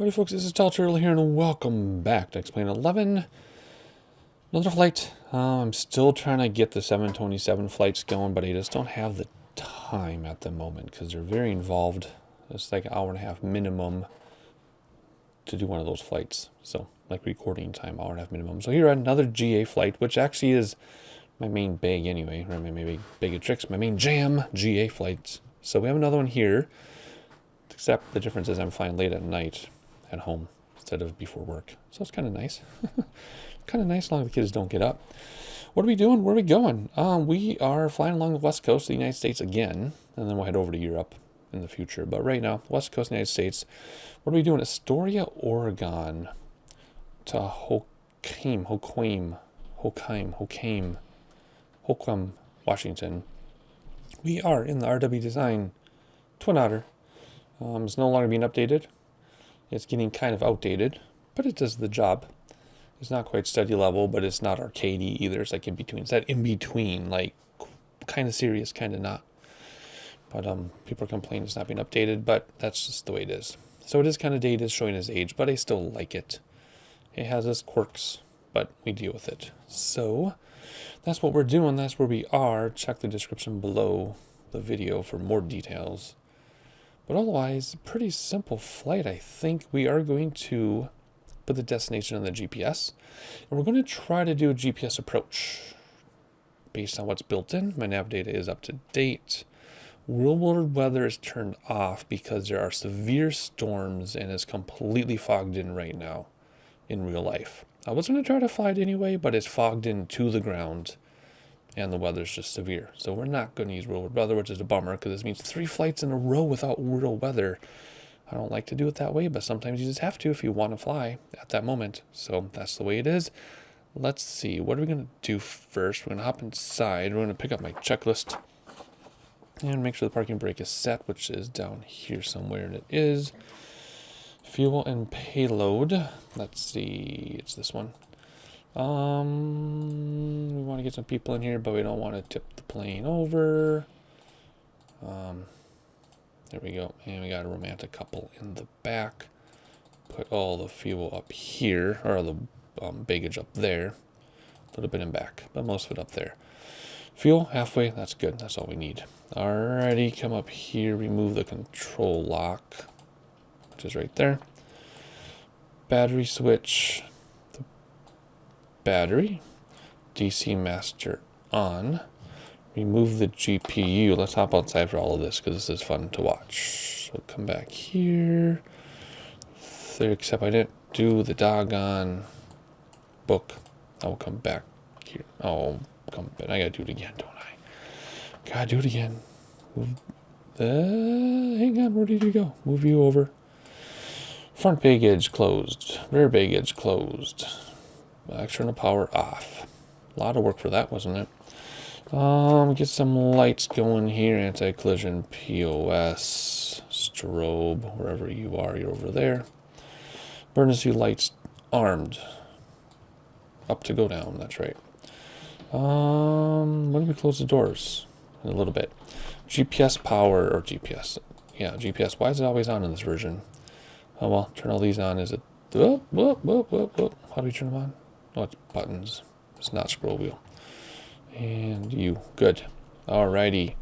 Howdy folks, this is Otter here and welcome back to Explain 11. Another flight. I'm still trying to get the 727 flights going, but I just don't have the time at the moment because they're very involved. It's like an hour and a half minimum to do one of those flights. So like recording time, hour and a half minimum. So here another GA flight, which actually is my main bag anyway, or my main bag of tricks, my main jam, GA flights. So we have another one here, except the difference is I'm flying late at night at home instead of before work. So it's kind of nice. Kind of nice as long as the kids don't get up. What are we doing? Where are we going? We are flying along the west coast of the United States again, and then we'll head over to Europe in the future. But right now, west coast of the United States. What are we doing? Astoria, Oregon to Hoquaim, Washington. We are in the RWDesign Twin Otter. It's no longer being updated. It's getting kind of outdated, but it does the job. It's not quite study level, but it's not arcadey either. It's like in between. It's that in between, like kind of serious, kind of not. But people are complaining it's not being updated, but that's just the way it is. So it is kind of dated, showing its age, but I still like it. It has its quirks, but we deal with it. So that's what we're doing. That's where we are. Check the description below the video for more details. But otherwise, pretty simple flight. I think we are going to put the destination on the GPS. And we're going to try to do a GPS approach based on what's built in. My nav data is up to date. Real world weather is turned off because there are severe storms and it's completely fogged in right now in real life. I was going to try to fly it anyway, but it's fogged in to the ground. And the weather's just severe. So we're not going to use real world weather, which is a bummer because this means 3 flights in a row without real weather. I don't like to do it that way, but sometimes you just have to if you want to fly at that moment. So that's the way it is. Let's see. What are we going to do first? We're going to hop inside. We're going to pick up my checklist and make sure the parking brake is set, which is down here somewhere. And it is. Fuel and payload. Let's see. It's this one. We want to get some people in here, but we don't want to tip the plane over. There we go. And we got a romantic couple in the back. Put all the fuel up here, or the baggage up there. A little bit in back, but most of it up there. Fuel halfway, that's good. That's all we need. Alrighty, come up here, remove the control lock, which is right there. Battery switch. Battery, DC master on, remove the GPU. Let's hop outside for all of this because this is fun to watch. So come back here. There, except I didn't do the doggone book. I will come back here. Oh, come back. I gotta do it again, don't I? Gotta do it again. Hang on, where did you go? Move you over. Front baggage closed. Rear baggage closed. External power off. A lot of work for that, wasn't it? Get some lights going here. Anti-collision, POS, strobe, wherever you are, you're over there. Emergency lights armed. Up to go down, that's right. When do we close the doors? In a little bit. GPS power, or GPS. Yeah, GPS. Why is it always on in this version? Oh well, turn all these on. Is it? Whoop, whoop, whoop, whoop, whoop. How do we turn them on? Oh, it's buttons. It's not scroll wheel. And you. Good. Alrighty.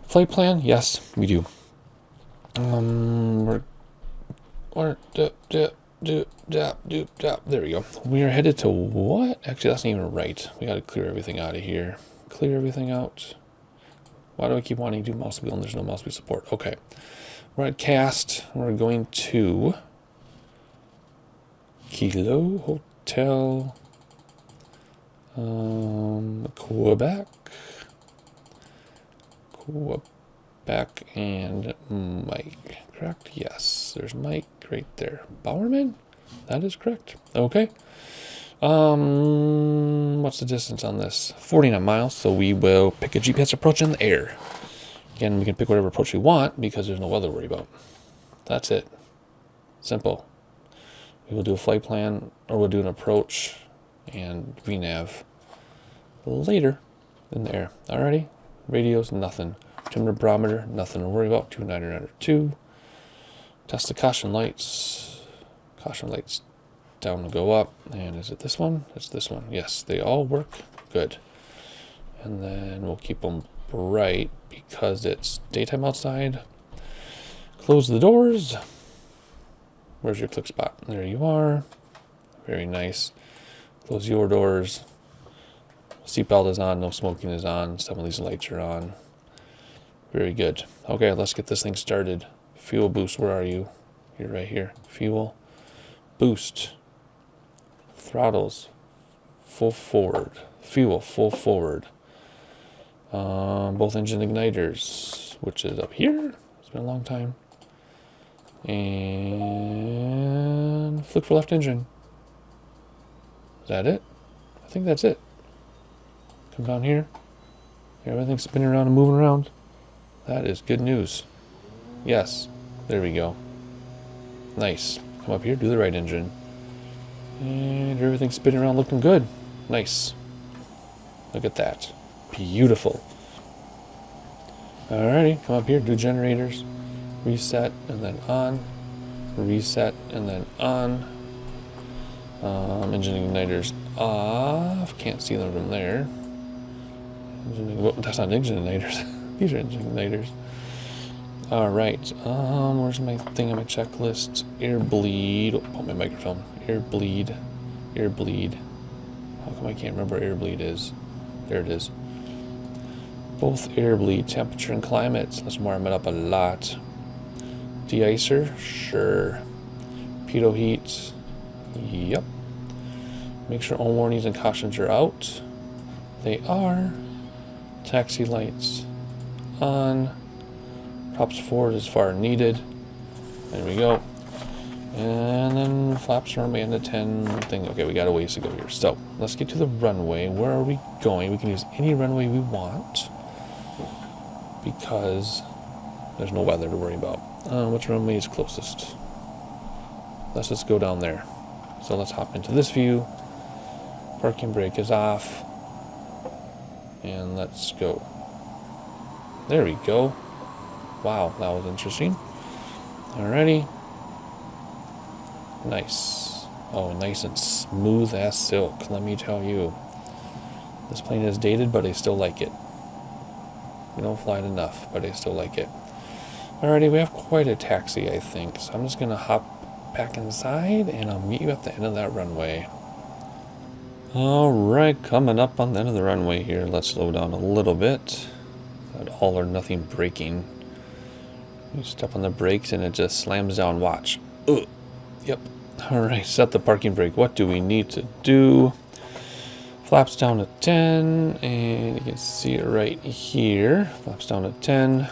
Flight plan? Yes, we do. There we go. We are headed to what? Actually, that's not even right. We got to clear everything out of here. Clear everything out. Why do I keep wanting to do mouse wheel and there's no mouse wheel support? Okay. We're at KAST. We're going to Kilo Hotel, Quebec, and Mike. Correct? Yes, there's Mike right there. Bowerman? That is correct. Okay. What's the distance on this? 49 miles. So we will pick a GPS approach in the air. Again, we can pick whatever approach we want because there's no weather to worry about. That's it. Simple. We will do a flight plan, or we'll do an approach and VNav later in the air. Alrighty. Radios, nothing. Altimeter, barometer, nothing to worry about. 2902. Test the caution lights. Caution lights down to go up. And is it this one? It's this one. Yes, they all work good. And then we'll keep them bright because it's daytime outside. Close the doors. Where's your click spot? There you are. Very nice. Close your doors. Seatbelt is on. No smoking is on. Some of these lights are on. Very good. Okay, let's get this thing started. Fuel boost, where are you? You're right here. Fuel boost. Throttles. Full forward. Fuel, full forward. Both engine igniters, which is up here. It's been a long time. And flick for left engine. Is that it? I think that's it. Come down here. Everything's spinning around and moving around. That is good news. Yes. There we go. Nice. Come up here, do the right engine. And everything's spinning around looking good. Nice. Look at that. Beautiful. Alrighty, come up here, do generators. Reset and then on. Reset and then on. Engine igniters off. Can't see them from there. That's not engine igniters. These are engine igniters. Alright. Where's my thing on my checklist? Air bleed. Oh, my microphone. Air bleed. Air bleed. How come I can't remember where air bleed is? There it is. Both air bleed, temperature and climate. Let's warm it up a lot. De-icer? Sure. Pitot heat? Yep. Make sure all warnings and cautions are out. They are. Taxi lights on. Props forward as far needed. There we go. And then flaps runway into 10 thing. Okay, we got a ways to go here. So let's get to the runway. Where are we going? We can use any runway we want because there's no weather to worry about. Which runway is closest? Let's just go down there. So let's hop into this view. Parking brake is off. And let's go. There we go. Wow, that was interesting. Alrighty. Nice. Oh, nice and smooth as silk, let me tell you. This plane is dated, but I still like it. We don't fly it enough, but I still like it. Alrighty, we have quite a taxi, I think. So I'm just going to hop back inside, and I'll meet you at the end of that runway. Alright, coming up on the end of the runway here. Let's slow down a little bit. That all or nothing braking. You step on the brakes and it just slams down. Watch. Ugh. Yep. Alright, set the parking brake. What do we need to do? Flaps down to 10, and you can see it right here. Flaps down to 10.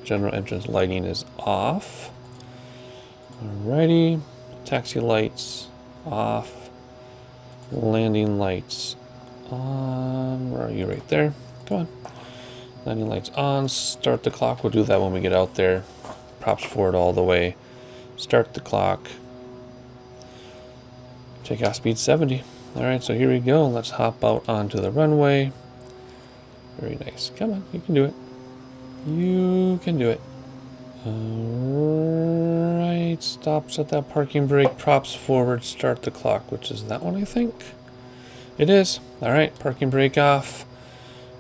General entrance lighting is off. Alrighty. Taxi lights off. Landing lights on. Where are you? Right there. Come on. Landing lights on. Start the clock. We'll do that when we get out there. Props forward all the way. Start the clock. Takeoff speed 70. Alright, so here we go. Let's hop out onto the runway. Very nice. Come on, you can do it. You can do it. Alright, stop, set that parking brake, props forward, start the clock, which is that one, I think. It is. Alright, parking brake off.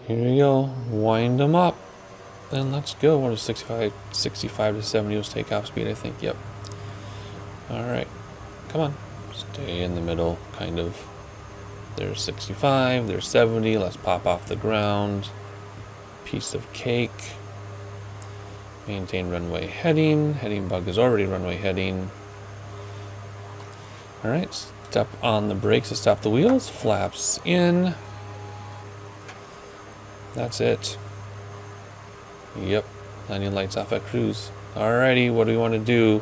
Here we go. Wind them up. And let's go. What is 65 to 70 was takeoff speed, I think. Yep. Alright. Come on. Stay in the middle, kind of. There's 65, there's 70. Let's pop off the ground. Piece of cake. Maintain runway heading. Heading bug is already runway heading. Alright, step on the brakes to stop the wheels. Flaps in. That's it. Yep. Landing lights off at cruise. Alrighty, what do we want to do?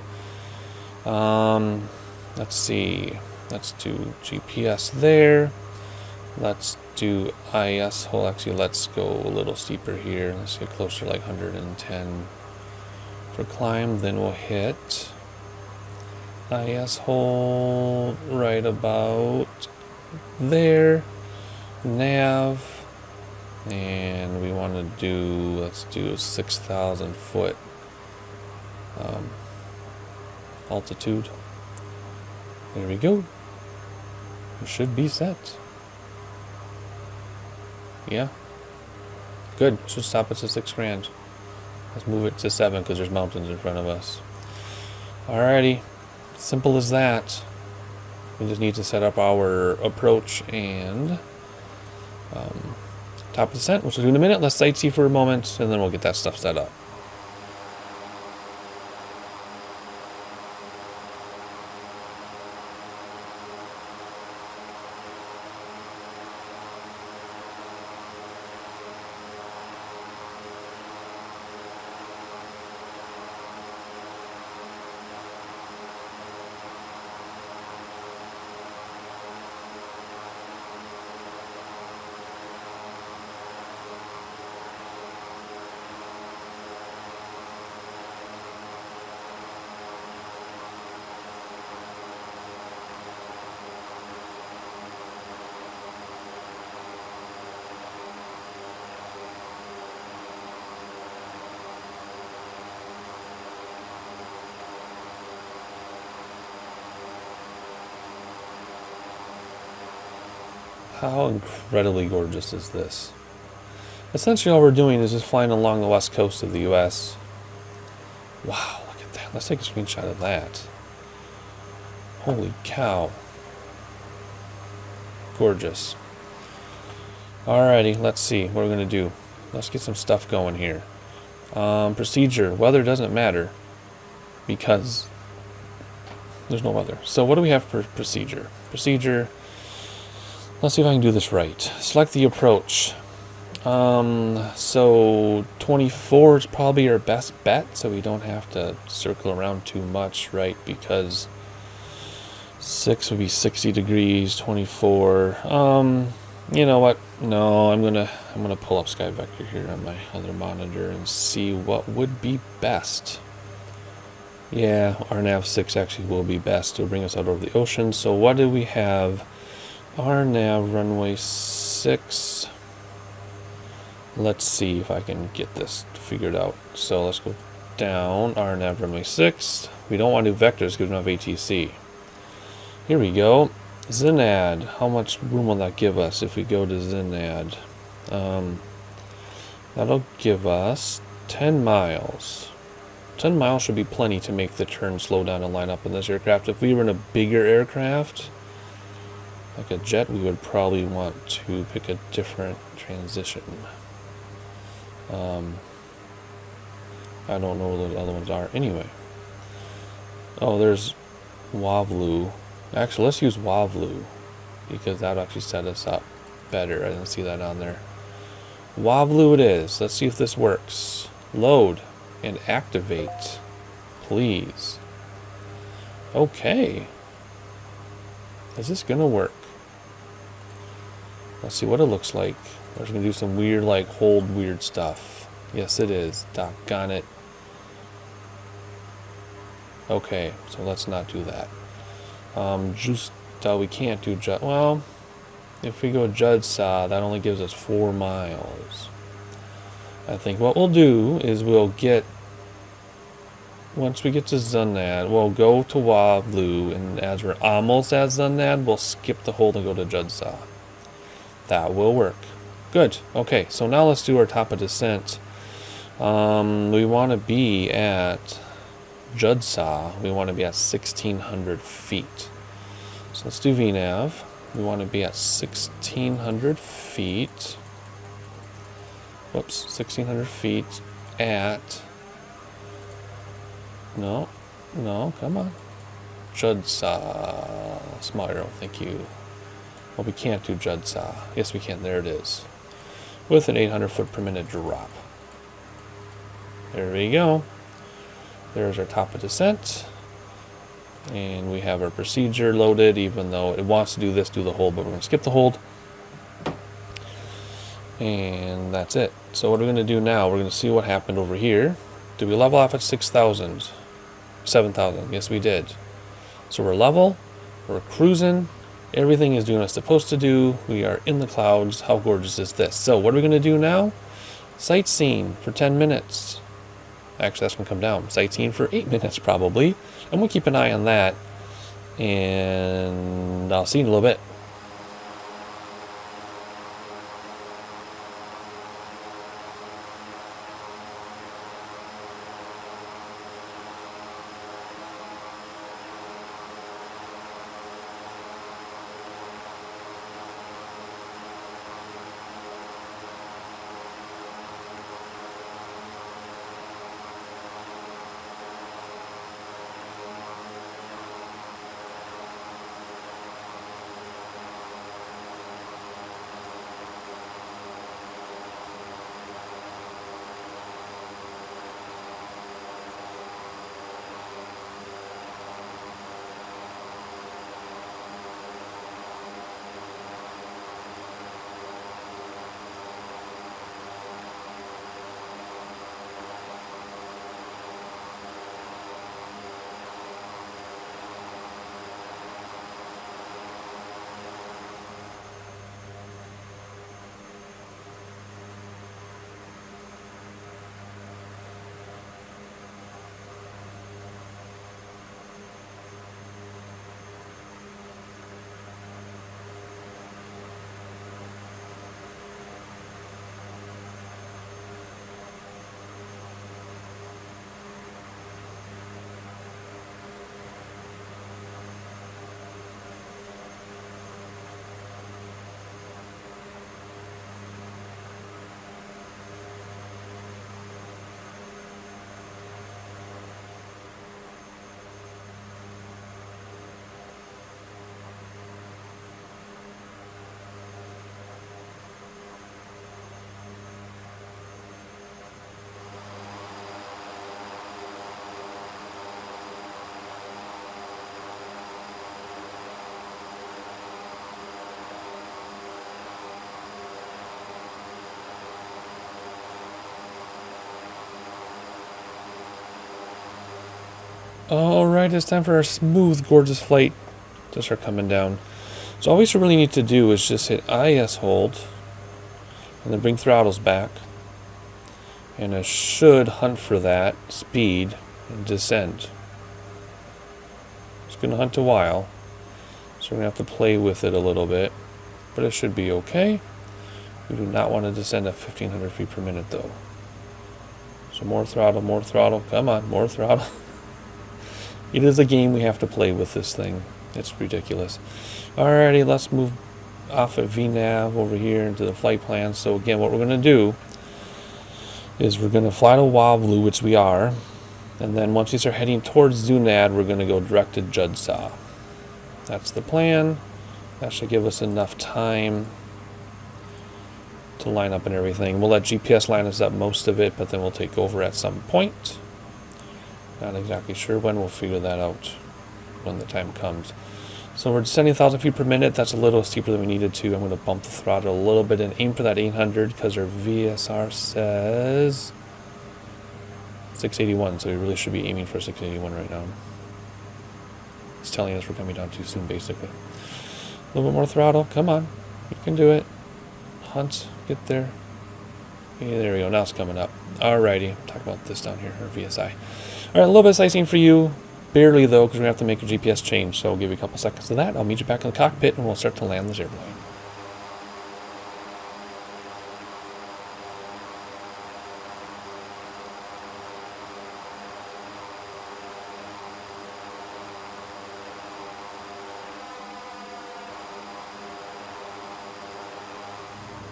Let's see. Let's do GPS there. Let's do IS hole. Actually, let's go a little steeper here. Let's get closer, like 110 for climb. Then we'll hit IS hole right about there. Nav. And we want to do, let's do 6,000 foot altitude. There we go. It should be set. Yeah. Good. Should stop us at 6 grand. Let's move it to 7 because there's mountains in front of us. Alrighty. Simple as that. We just need to set up our approach and top of descent, which we'll do in a minute. Let's sightsee for a moment, and then we'll get that stuff set up. How incredibly gorgeous is this? Essentially all we're doing is just flying along the west coast of the US. Wow, look at that. Let's take a screenshot of that. Holy cow. Gorgeous. Alrighty, let's see what we're going to do. Let's get some stuff going here. Procedure. Weather doesn't matter because there's no weather. So what do we have for procedure? Procedure. Let's see if I can do this right. Select the approach. So 24 is probably our best bet, so we don't have to circle around too much, right? Because 6 would be 60 degrees, 24. You know what? No, I'm gonna pull up SkyVector here on my other monitor and see what would be best. Yeah, RNAV 6 actually will be best to bring us out over the ocean. So what do we have? RNAV runway 6. Let's see if I can get this figured out. So let's go down. RNAV runway 6. We don't want to do vectors because we don't have ATC. Here we go. Zinad. How much room will that give us if we go to Zinad? That'll give us 10 miles. 10 miles should be plenty to make the turn slow down and line up in this aircraft. If we were in a bigger aircraft, like a jet, we would probably want to pick a different transition. I don't know where those other ones are. Anyway. Oh, there's Wavlu. Actually, let's use Wavlu because that'll actually set us up better. I didn't see that on there. Wavlu it is. Let's see if this works. Load and activate, please. Okay. Is this gonna work? Let's see what it looks like. We're just gonna do some weird, like, hold weird stuff. Yes, it is. Doggone it. Okay, so let's not do that. We can't do well, if we go Judsaw, that only gives us 4 miles. I think what we'll do is we'll get, once we get to Zunad, we'll go to Wavlu, and as we're almost at Zunad, we'll skip the hold and go to Judsaw. That will work. Good. Okay, so now let's do our top of descent. We want to be at Judsaw. We want to be at 1,600 feet. So let's do VNAV. We want to be at 1,600 feet. Whoops, 1,600 feet at... No, come on. Judsaw. Small arrow, thank you. Well, we can't do Judsaw. Yes, we can. There it is. With an 800 foot per minute drop. There we go. There's our top of descent. And we have our procedure loaded, even though it wants to do this, do the hold, but we're going to skip the hold. And that's it. So what we're going to do now, we're going to see what happened over here. Did we level off at 6,000? 7,000. Yes, we did. So we're level. We're cruising. Everything is doing what it's supposed to do. We are in the clouds. How gorgeous is this? So what are we going to do now? Sightseeing for 10 minutes. Actually, that's going to come down. Sightseeing for 8 minutes probably. And we'll keep an eye on that. And I'll see you in a little bit. Alright, it's time for our smooth, gorgeous flight to start coming down. So all we really need to do is just hit IS hold, and then bring throttles back. And it should hunt for that speed and descend. It's going to hunt a while, so we're going to have to play with it a little bit. But it should be okay. We do not want to descend at 1500 feet per minute though. So more throttle, come on, more throttle. It is a game, we have to play with this thing. It's ridiculous. Alrighty, let's move off at VNav over here into the flight plan. So again, what we're going to do is we're going to fly to Wavlu, which we are. And then once we start heading towards Zunad, we're going to go direct to Judsaw. That's the plan. That should give us enough time to line up and everything. We'll let GPS line us up most of it, but then we'll take over at some point. Not exactly sure when. We'll figure that out when the time comes. So we're descending 1,000 feet per minute. That's a little steeper than we needed to. I'm going to bump the throttle a little bit and aim for that 800 because our VSR says 681. So we really should be aiming for 681 right now. It's telling us we're coming down too soon, basically. A little bit more throttle. Come on. You can do it. Hunt. Get there. Yeah, there we go. Now it's coming up. Alrighty. Talk about this down here, our VSI. Alright, a little bit of sightseeing for you. Barely, though, because we have to make a GPS change. So I'll give you a couple seconds of that. I'll meet you back in the cockpit, and we'll start to land this airplane.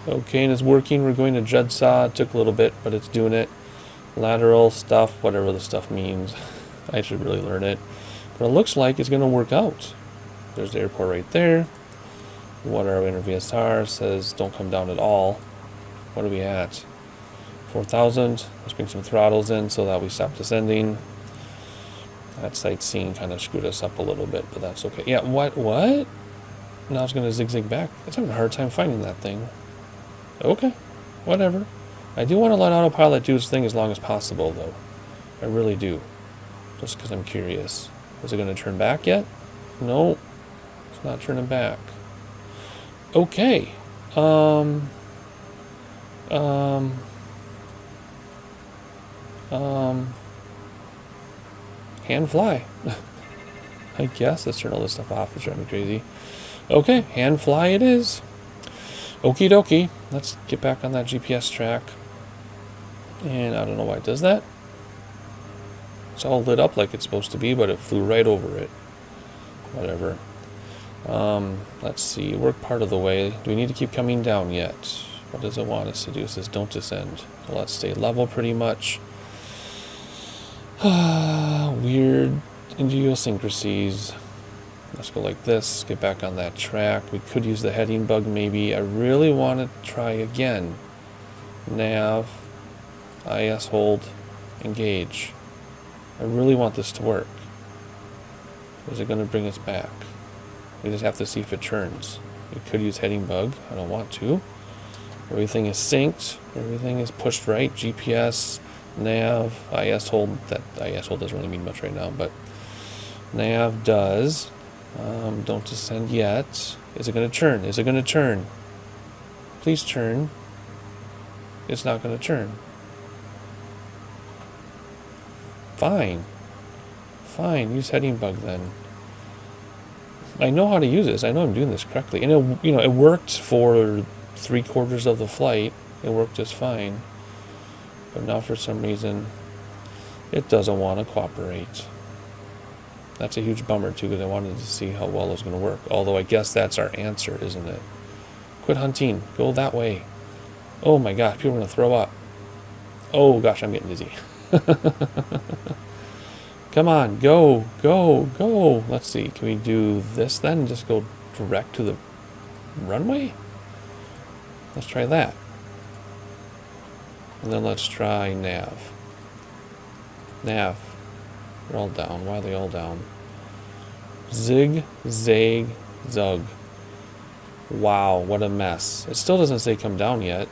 Okay, and it's working. We're going to Judsaw. It took a little bit, but it's doing it. Lateral stuff, whatever the stuff means. I should really learn it. But it looks like it's going to work out. There's the airport right there. What our inner VSR says don't come down at all. What are we at? 4,000. Let's bring some throttles in so that we stop descending. That sightseeing kind of screwed us up a little bit, but that's okay. Yeah, what? Now it's going to zigzag back. It's having a hard time finding that thing. Okay, whatever. I do want to let autopilot do its thing as long as possible, though. I really do. Just because I'm curious. Is it going to turn back yet? No, it's not turning back. Okay. Hand fly. I guess. Let's turn all this stuff off. It's driving me crazy. Okay, hand fly it is. Okie dokie. Let's get back on that GPS track. And I don't know why it does that. It's all lit up like it's supposed to be, but it flew right over it. Whatever. Let's see. Work part of the way. Do we need to keep coming down yet? What does it want us to do? It says don't descend. So let's stay level pretty much. Weird idiosyncrasies. Let's go like this. Get back on that track. We could use the heading bug maybe. I really want to try again. Nav. IS hold. Engage. I really want this to work. Is it going to bring us back? We just have to see if it turns. We could use heading bug. I don't want to. Everything is synced. Everything is pushed right. GPS, nav, IS hold. That IS hold doesn't really mean much right now, but nav does. Don't descend yet. Is it going to turn? Is it going to turn? Please turn. It's not going to turn. Fine. Fine. Use heading bug then. I know how to use this. I know I'm doing this correctly. And it worked for 3/4 of the flight. It worked just fine. But now for some reason it doesn't want to cooperate. That's a huge bummer too, because I wanted to see how well it was going to work. Although I guess that's our answer, isn't it? Quit hunting. Go that way. Oh my gosh, people are going to throw up. Oh gosh, I'm getting dizzy. Come on, go, go, go. Let's see, can we do this then? Just go direct to the runway? Let's try that. And then let's try nav. Nav. They're all down. Why are they all down? Zig, zag, zug. Wow, what a mess. It still doesn't say come down yet.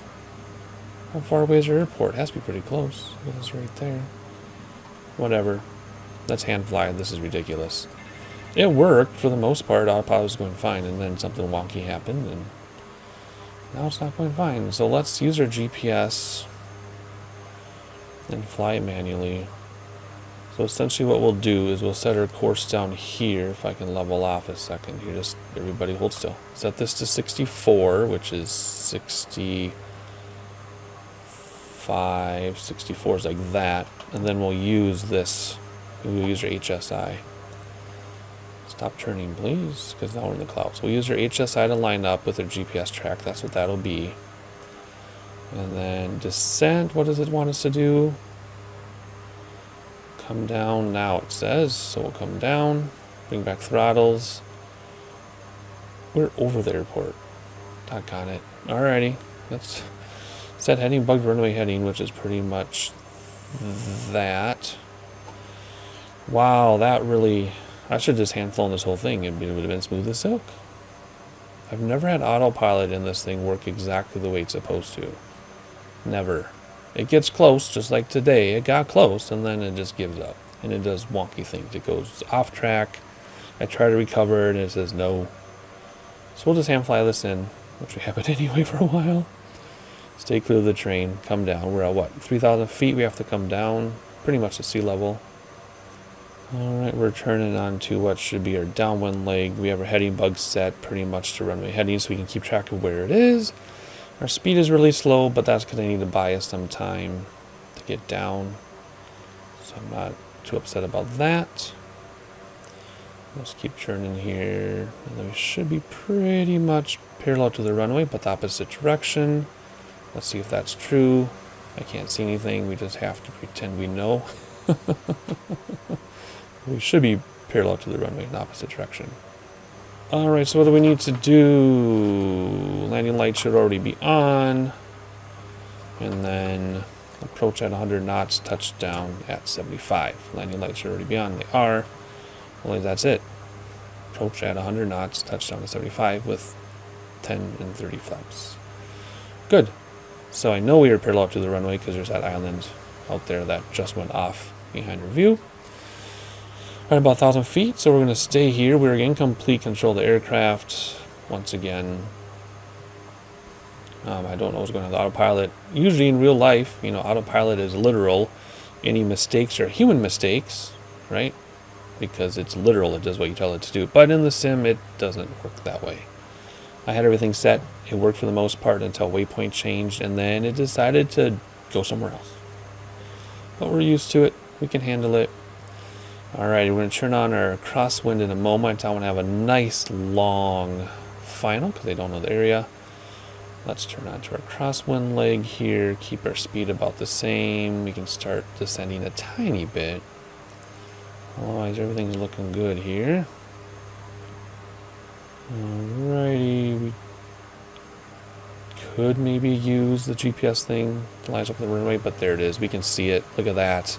How far away is your airport? It has to be pretty close. It's right there. Whatever. Let's hand fly. This is ridiculous. It worked for the most part. Autopilot was going fine, and then something wonky happened, and now it's not going fine. So let's use our GPS and fly it manually. So essentially what we'll do is we'll set our course down here. If I can level off a second here, just everybody hold still. Set this to 64, which is 65, 64 is like that. And then we'll use this. We'll use our HSI. Stop turning, please, because now we're in the clouds. We'll use our HSI to line up with our GPS track. That's what that'll be. And then descent, what does it want us to do? Come down now, it says. So we'll come down, bring back throttles. We're over the airport. Doggone it. Alrighty. Let's set heading, bug runway heading, which is pretty much that. Wow, that really... I should have just hand flown this whole thing. It would have been smooth as silk. I've never had autopilot in this thing work exactly the way it's supposed to. Never. It gets close, just like today. It got close, and then it just gives up. And it does wonky things. It goes off track. I try to recover, and it says no. So we'll just hand fly this in, which we have it anyway for a while. Stay clear of the train. Come down. We're at what? 3,000 feet. We have to come down pretty much to sea level. Alright, we're turning on to what should be our downwind leg. We have our heading bug set pretty much to runway heading so we can keep track of where it is. Our speed is really slow, but that's because I need to buy us some time to get down. So I'm not too upset about that. Let's keep churning here. And then we should be pretty much parallel to the runway, but the opposite direction. Let's see if that's true. I can't see anything. We just have to pretend we know. We should be parallel to the runway in the opposite direction. Alright, so what do we need to do? Landing light should already be on. And then approach at 100 knots, touchdown at 75. Landing light should already be on. They are. Only that's it. Approach at 100 knots, touchdown at 75 with 10 and 30 flaps. Good. So I know we are parallel to the runway because there's that island out there that just went off behind our view. Right about 1,000 feet, so we're going to stay here. We're in complete control of the aircraft. Once again, I don't know what's going on with autopilot. Usually in real life, autopilot is literal. any mistakes are human mistakes, right? Because it's literal, it does what you tell it to do. But in the sim, it doesn't work that way. I had everything set. It worked for the most part until waypoint changed, and then it decided to go somewhere else. But we're used to it. We can handle it. Alright, we're going to turn on our crosswind in a moment. I want to have a nice long final because I don't know the area. Let's turn on to our crosswind leg here. Keep our speed about the same. We can start descending a tiny bit. Otherwise, everything's looking good here. Alrighty, we could maybe use the GPS thing to line up the runway, but there it is. We can see it. Look at that.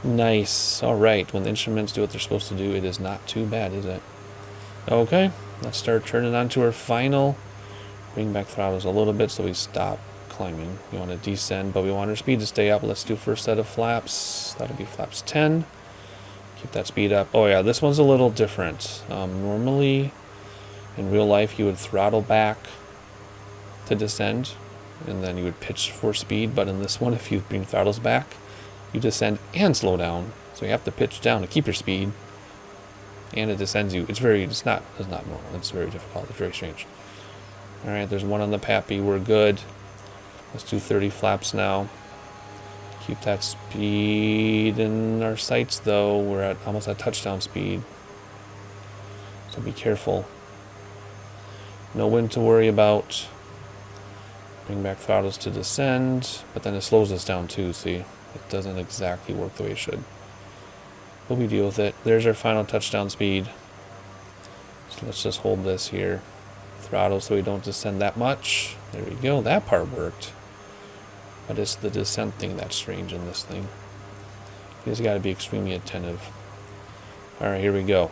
Nice. Alright, when the instruments do what they're supposed to do, it is not too bad, is it? Okay, let's start turning on to our final. Bring back throttles a little bit so we stop climbing. We want to descend, but we want our speed to stay up. Let's do first set of flaps. That'll be flaps 10. Keep that speed up. Oh yeah, this one's a little different. Normally, in real life, you would throttle back to descend, and then you would pitch for speed. But in this one, if you bring throttles back, you descend and slow down. So you have to pitch down to keep your speed, and it descends you. It's not normal. It's very difficult. It's very strange. All right, there's one on the Pappy. We're good. Let's do 30 flaps now. Keep that speed in our sights, though. We're at almost at touchdown speed, so be careful. No wind to worry about. Bring back throttles to descend, but then it slows us down too, see? It doesn't exactly work the way it should. But we deal with it. There's our final touchdown speed. So let's just hold this here. Throttle so we don't descend that much. There we go. That part worked. But it's the descent thing that's strange in this thing. You just got to be extremely attentive. Alright, here we go.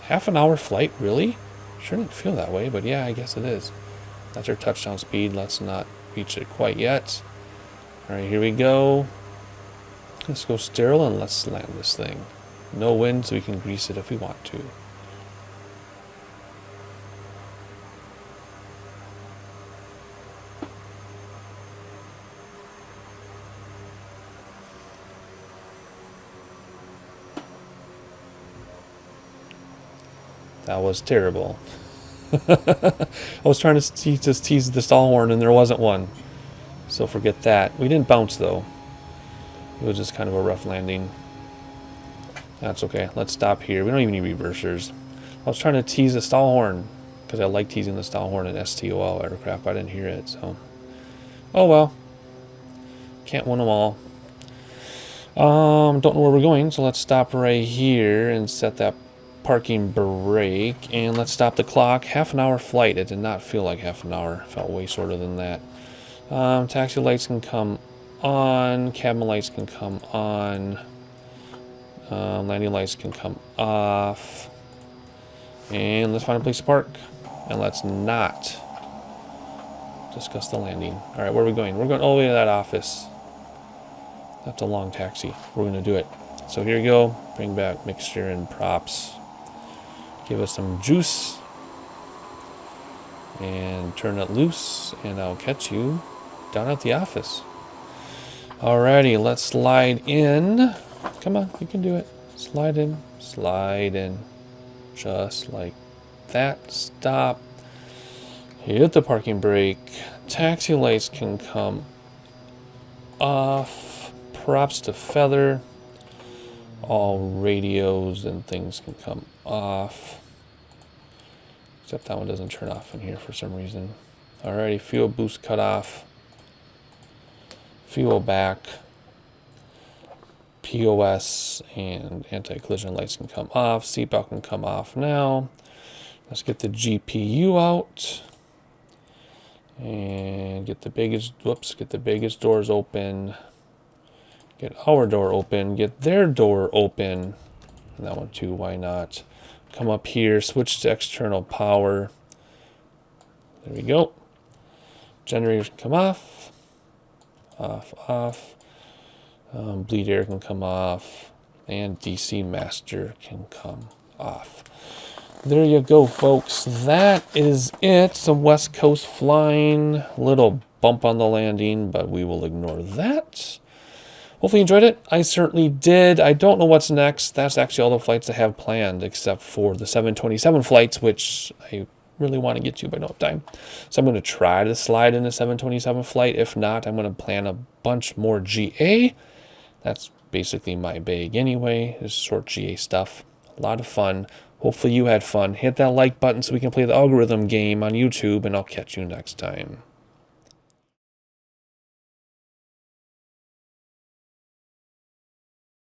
Half an hour flight? Really? Sure didn't feel that way, but yeah, I guess it is. That's our touchdown speed. Let's not reach it quite yet. Alright, here we go. Let's go sterile and let's land this thing. No wind, so we can grease it if we want to. That was terrible. I was trying to just tease the stall horn and there wasn't one. So forget that. We didn't bounce though. It was just kind of a rough landing. That's okay. Let's stop here. We don't even need reversers. I was trying to tease the stall horn because I like teasing the stall horn in STOL aircraft. I didn't hear it, so. Oh well. Can't win them all. Don't know where we're going, so let's stop right here and set that parking brake, and let's stop the clock. Half an hour flight. It did not feel like half an hour. It felt way shorter than that. Taxi lights can come on. Cabin lights can come on. Landing lights can come off. And let's find a place to park. And let's not discuss the landing. Alright, where are we going? We're going all the way to that office. That's a long taxi. We're going to do it. So here you go. Bring back mixture and props. Give us some juice. And turn it loose. And I'll catch you down at the office. Alrighty, let's slide in. Come on, you can do it. Slide in. Slide in. Just like that. Stop. Hit the parking brake. Taxi lights can come off. Props to feather. All radios and things can come off. Except that one doesn't turn off in here for some reason. Alrighty, fuel boost cut off. Fuel back. POS and anti-collision lights can come off. Seatbelt can come off now. Let's get the GPU out. And get the biggest, get the biggest doors open. Get our door open. Get their door open. And that one too, why not? Come up here, switch to external power. There we go. Generators can come off. Off, off. Bleed air can come off. And DC master can come off. There you go, folks. That is it. Some West Coast flying. Little bump on the landing, but we will ignore that. hopefully you enjoyed it. I certainly did. I don't know what's next. That's actually all the flights I have planned, except for the 727 flights, which I really want to get to, but I don't have time. So I'm going to try to slide in a 727 flight. If not, I'm going to plan a bunch more GA. That's basically my bag anyway, is short GA stuff. A lot of fun. Hopefully you had fun. Hit that like button so we can play the algorithm game on YouTube, and I'll catch you next time.